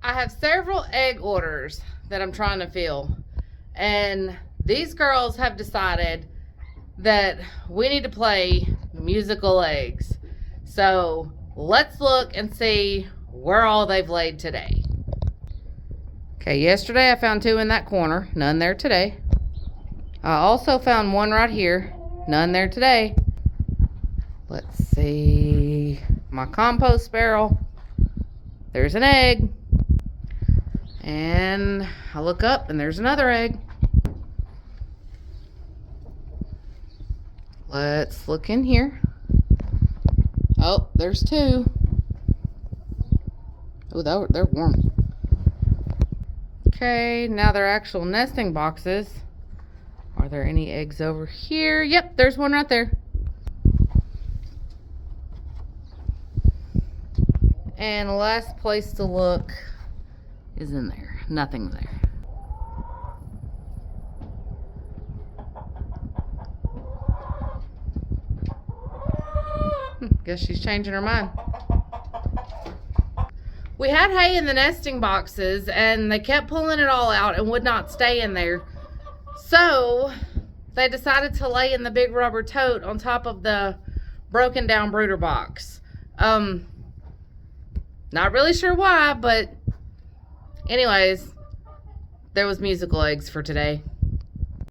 I have several egg orders that I'm trying to fill, and these girls have decided that we need to play musical eggs. So let's look and see where all they've laid today. Okay, yesterday I found 2 in that corner, none there today. I also found 1 right here, none there today. Let's see, my compost barrel, there's an egg. And I look up and there's another egg. Let's look in here. Oh, there's 2. Oh, they're warm. Okay, now they're actual nesting boxes. Are there any eggs over here? Yep, there's 1 right there. And the last place to look is in there. Nothing there. Guess she's changing her mind. We had hay in the nesting boxes and they kept pulling it all out and would not stay in there. So they decided to lay in the big rubber tote on top of the broken down brooder box. Not really sure why, but anyways, there was musical eggs for today.